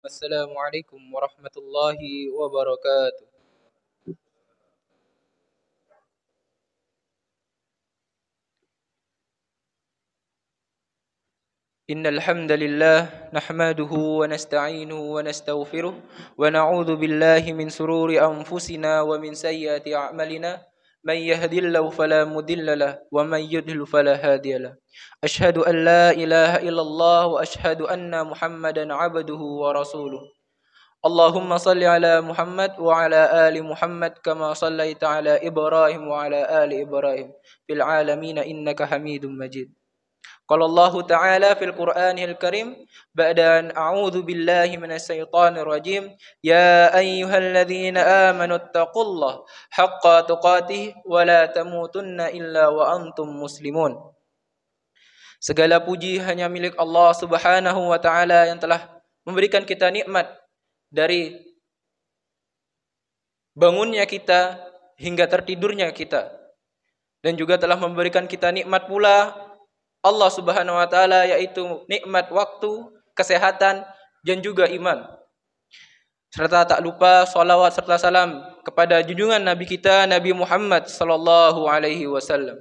Assalamualaikum warahmatullahi wabarakatuh. Innal hamdalillah nahmaduhu wa nasta'inuhu wa nastaghfiruh wa na'udzu billahi min sururi anfusina wa min sayyiati a'malina. Man yahdihillahu fala mudilla lahu wa man yudlil fala hadiya lahu. Asyhadu an la ilaha illallah wa asyhadu anna Muhammadan 'abduhu wa rasuluh. Allahumma salli ala Muhammad wa ala ali Muhammad kama sallaita ala Ibrahim wa ala ali Ibrahim fil alamin innaka Hamidum Majid. Qala Allah Ta'ala fil Qur'anil Karim ba'da an a'udzu billahi minasy syaithanir rajim ya ayyuhalladzina amanu taqullaha haqqa tuqatih wa la tamutunna illa wa antum muslimun. Segala puji hanya milik Allah Subhanahu wa taala yang telah memberikan kita nikmat dari bangunnya kita hingga tertidurnya kita, dan juga telah memberikan kita nikmat pula Allah Subhanahu wa taala, yaitu nikmat waktu, kesehatan, dan juga iman. Serta tak lupa salawat serta salam kepada junjungan Nabi kita Nabi Muhammad sallallahu alaihi wasallam,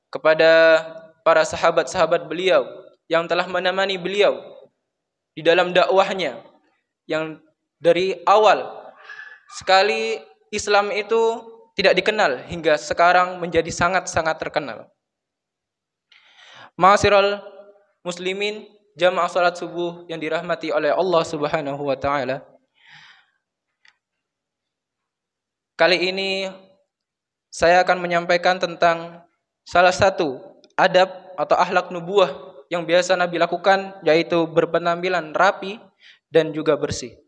kepada para sahabat-sahabat beliau yang telah menemani beliau di dalam dakwahnya, yang dari awal sekali Islam itu tidak dikenal hingga sekarang menjadi sangat-sangat terkenal. Ma'asyiral muslimin, jamaah salat subuh yang dirahmati oleh Allah Subhanahu wa taala. Kali ini saya akan menyampaikan tentang salah satu adab atau akhlak nubuwah yang biasa Nabi lakukan, yaitu berpenampilan rapi dan juga bersih.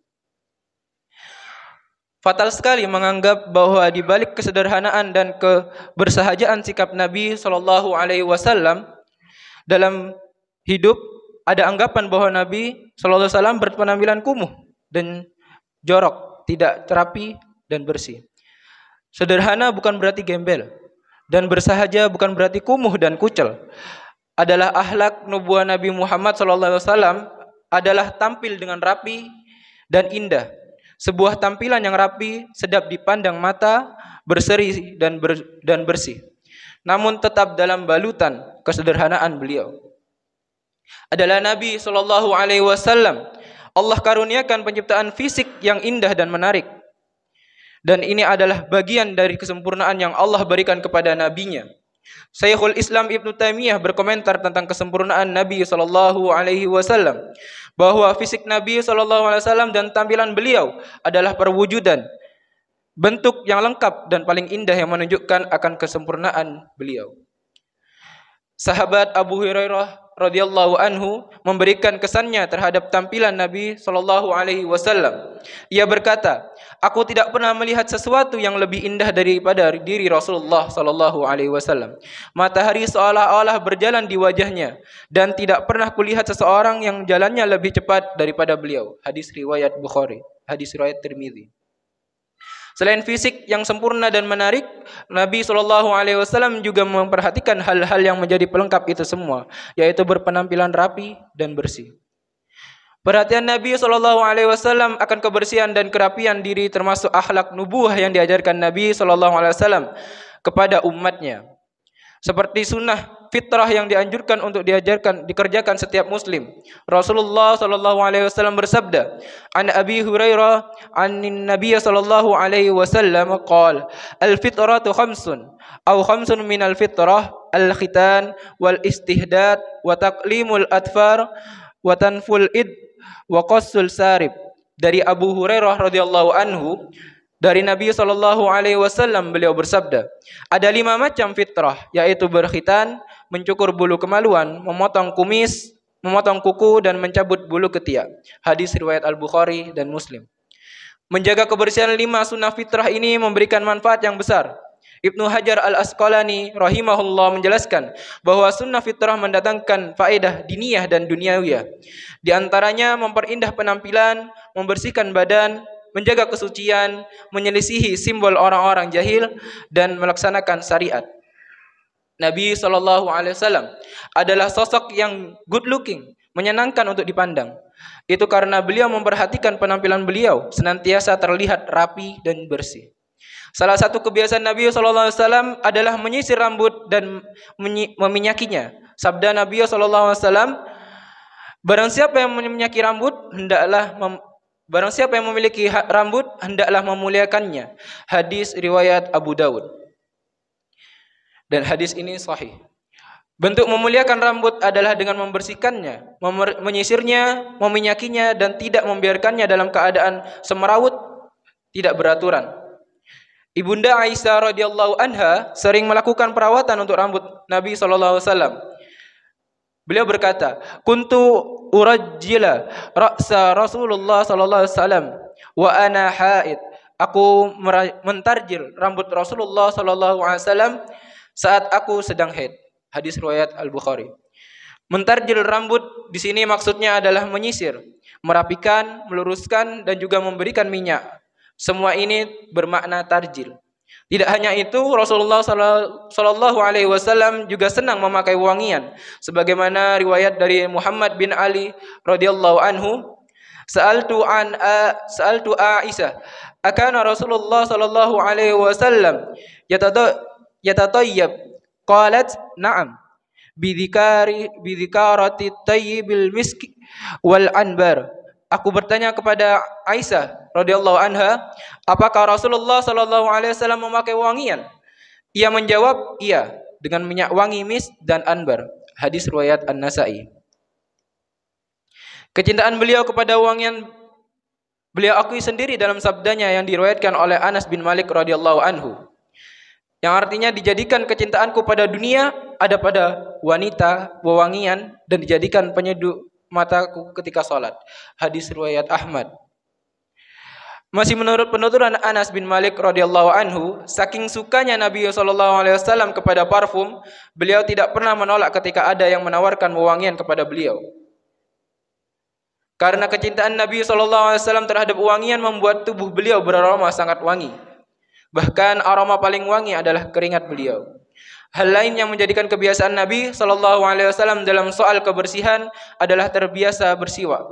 Fatal sekali menganggap bahwa di balik kesederhanaan dan kebersahajaan sikap Nabi Shallallahu alaihi wasallam dalam hidup, ada anggapan bahwa Nabi Shallallahu alaihi wasallam berpenampilan kumuh dan jorok, tidak rapi dan bersih. Sederhana bukan berarti gembel, dan bersahaja bukan berarti kumuh dan kucel. Adalah akhlak nubuah Nabi Muhammad SAW adalah tampil dengan rapi dan indah. Sebuah tampilan yang rapi, sedap dipandang mata, berseri dan bersih. Namun tetap dalam balutan kesederhanaan beliau. Adalah Nabi SAW. Allah karuniakan penciptaan fisik yang indah dan menarik. Dan ini adalah bagian dari kesempurnaan yang Allah berikan kepada nabinya. Syekhul Islam Ibnu Taimiyah berkomentar tentang kesempurnaan Nabi SAW, bahwa fisik Nabi SAW dan tampilan beliau adalah perwujudan bentuk yang lengkap dan paling indah yang menunjukkan akan kesempurnaan beliau. Sahabat Abu Hurairah radhiyallahu anhu memberikan kesannya terhadap tampilan Nabi sallallahu alaihi wasallam. Ia berkata, "Aku tidak pernah melihat sesuatu yang lebih indah daripada diri Rasulullah sallallahu alaihi wasallam. Matahari seolah-olah berjalan di wajahnya, dan tidak pernah kulihat seseorang yang jalannya lebih cepat daripada beliau." Hadis riwayat Bukhari, hadis riwayat Tirmidzi. Selain fisik yang sempurna dan menarik, Nabi Shallallahu alaihi wasallam juga memperhatikan hal-hal yang menjadi pelengkap itu semua, yaitu berpenampilan rapi dan bersih. Perhatian Nabi Shallallahu alaihi wasallam akan kebersihan dan kerapian diri termasuk akhlak nubuwah yang diajarkan Nabi Shallallahu alaihi wasallam kepada umatnya. Seperti sunnah fitrah yang dianjurkan untuk dikerjakan setiap muslim. Rasulullah sallallahu alaihi wasallam bersabda, "An Abi Hurairah anin Nabiy sallallahu alaihi wasallam qala, al-fitratu khamsun aw khamsun min al-fitrah, al-khitan wal istihdad wa taqlimul atfar wa tanful id wa qassul sarib." Dari Abu Hurairah radhiyallahu anhu, dari Nabi sallallahu alaihi wasallam, beliau bersabda, ada 5 macam fitrah, yaitu berkhitan, mencukur bulu kemaluan, memotong kumis, memotong kuku, dan mencabut bulu ketiak. Hadis riwayat Al-Bukhari dan Muslim. Menjaga kebersihan 5 sunnah fitrah ini memberikan manfaat yang besar. Ibnu Hajar Al-Asqalani rahimahullah menjelaskan bahwa sunnah fitrah mendatangkan faedah diniyah dan duniawiyah. Di antaranya memperindah penampilan, membersihkan badan, menjaga kesucian, menyelisihi simbol orang-orang jahil, dan melaksanakan syariat. Nabi SAW adalah sosok yang good looking, menyenangkan untuk dipandang. Itu karena beliau memperhatikan penampilan beliau senantiasa terlihat rapi dan bersih. Salah satu kebiasaan Nabi SAW adalah menyisir rambut dan meminyakinya. Sabda Nabi SAW, barang siapa yang meminyaki rambut, barang siapa yang memiliki rambut, hendaklah memuliakannya. Hadis riwayat Abu Dawud. Dan hadis ini sahih. Bentuk memuliakan rambut adalah dengan membersihkannya, menyisirnya, meminyakinya, dan tidak membiarkannya dalam keadaan semerawut, tidak beraturan. Ibunda Aisyah radhiyallahu anha sering melakukan perawatan untuk rambut Nabi SAW. Beliau berkata, "Kuntu urajjila ra'sa Rasulullah SAW wa ana haid." Aku mentarjil rambut Rasulullah SAW saat aku sedang haid. Hadis riwayat Al-Bukhari. Mentarjil rambut di sini maksudnya adalah menyisir, merapikan, meluruskan, dan juga memberikan minyak. Semua ini bermakna tarjil. Tidak hanya itu, Rasulullah sallallahu alaihi wasallam juga senang memakai wangian, sebagaimana riwayat dari Muhammad bin Ali radhiyallahu anhu, sa'altu Aisyah, akana Rasulullah sallallahu alaihi wasallam yatatayyab? Qalat, na'am. Bidhikarati tayyibil miski wal anbar. Aku bertanya kepada Aisyah radhiyallahu anha, apakah Rasulullah sallallahu alaihi wasallam memakai wangian? Ia menjawab, iya, dengan minyak wangi misk dan anbar. Hadis riwayat An-Nasa'i. Kecintaan beliau kepada wangian beliau akui sendiri dalam sabdanya yang diriwayatkan oleh Anas bin Malik radhiyallahu anhu, yang artinya dijadikan kecintaanku pada dunia ada pada wanita, wewangian, dan dijadikan penyeduh mataku ketika sholat. Hadis riwayat Ahmad. Masih menurut penuturan Anas bin Malik radhiyallahu anhu, saking sukanya Nabi SAW kepada parfum, beliau tidak pernah menolak ketika ada yang menawarkan wewangian kepada beliau. Karena kecintaan Nabi SAW terhadap wewangian membuat tubuh beliau beraroma sangat wangi. Bahkan aroma paling wangi adalah keringat beliau. Hal lain yang menjadikan kebiasaan Nabi SAW dalam soal kebersihan adalah terbiasa bersiwak.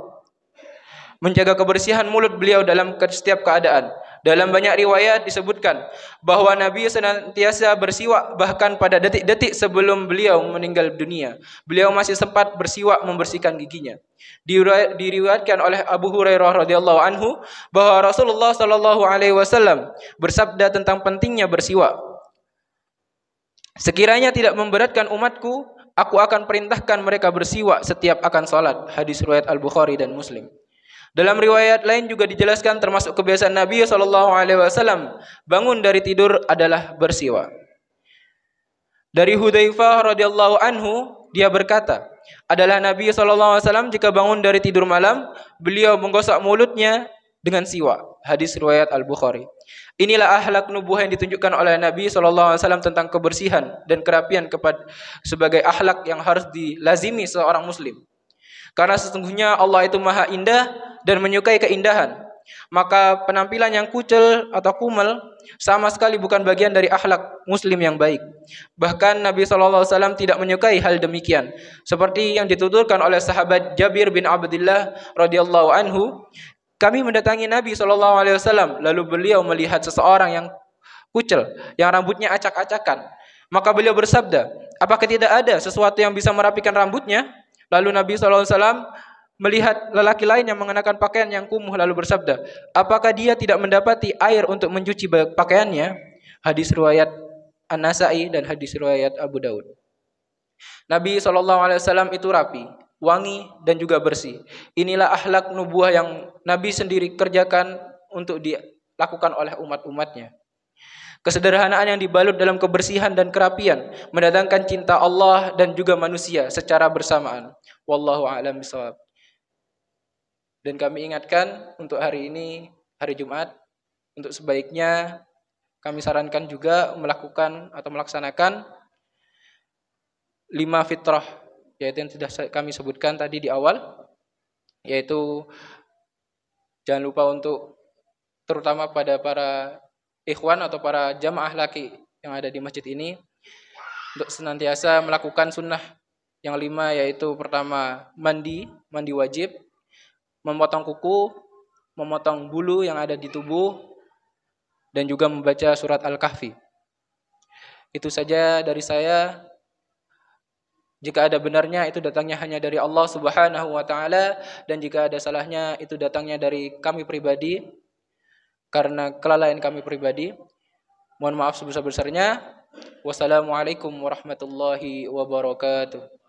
Menjaga kebersihan mulut beliau dalam setiap keadaan. Dalam banyak riwayat disebutkan bahwa Nabi senantiasa bersiwak, bahkan pada detik-detik sebelum beliau meninggal dunia, beliau masih sempat bersiwak membersihkan giginya. Diriwayatkan oleh Abu Hurairah radhiyallahu anhu bahwa Rasulullah SAW bersabda tentang pentingnya bersiwak. Sekiranya tidak memberatkan umatku, aku akan perintahkan mereka bersiwak setiap akan salat. Hadis riwayat Al-Bukhari dan Muslim. Dalam riwayat lain juga dijelaskan termasuk kebiasaan Nabi SAW bangun dari tidur adalah bersiwak. Dari Hudzaifah radhiyallahu anhu, dia berkata, adalah Nabi SAW jika bangun dari tidur malam, beliau menggosok mulutnya dengan siwak. Hadis riwayat Al-Bukhari. Inilah akhlak nubuwah yang ditunjukkan oleh Nabi SAW tentang kebersihan dan kerapian sebagai akhlak yang harus dilazimi seorang muslim. Karena sesungguhnya Allah itu maha indah dan menyukai keindahan. Maka penampilan yang kucel atau kumel sama sekali bukan bagian dari akhlak muslim yang baik. Bahkan Nabi SAW tidak menyukai hal demikian. Seperti yang dituturkan oleh sahabat Jabir bin Abdullah radhiyallahu anhu, kami mendatangi Nabi SAW, lalu beliau melihat seseorang yang kucel, yang rambutnya acak-acakan. Maka beliau bersabda, apakah tidak ada sesuatu yang bisa merapikan rambutnya? Lalu Nabi SAW melihat lelaki lain yang mengenakan pakaian yang kumuh, lalu bersabda, apakah dia tidak mendapati air untuk mencuci pakaiannya? Hadis riwayat An-Nasa'i dan hadis riwayat Abu Dawud. Nabi SAW itu rapi, wangi dan juga bersih. Inilah akhlak nubuwah yang Nabi sendiri kerjakan untuk dilakukan oleh umat-umatnya. Kesederhanaan yang dibalut dalam kebersihan dan kerapian mendatangkan cinta Allah dan juga manusia secara bersamaan. Wallahu a'lam bishawab. Dan kami ingatkan untuk hari ini, hari Jumat, untuk sebaiknya kami sarankan juga melakukan atau melaksanakan 5 fitrah, yaitu yang sudah kami sebutkan tadi di awal, yaitu jangan lupa untuk terutama pada para ikhwan atau para jamaah laki yang ada di masjid ini untuk senantiasa melakukan sunnah yang 5, yaitu pertama mandi wajib, memotong kuku, memotong bulu yang ada di tubuh, dan juga membaca surat Al-Kahfi. Itu saja dari saya. Jika ada benarnya itu datangnya hanya dari Allah Subhanahu wa taala, dan jika ada salahnya itu datangnya dari kami pribadi karena kelalaian kami pribadi. Mohon maaf sebesar-besarnya. Wassalamualaikum warahmatullahi wabarakatuh.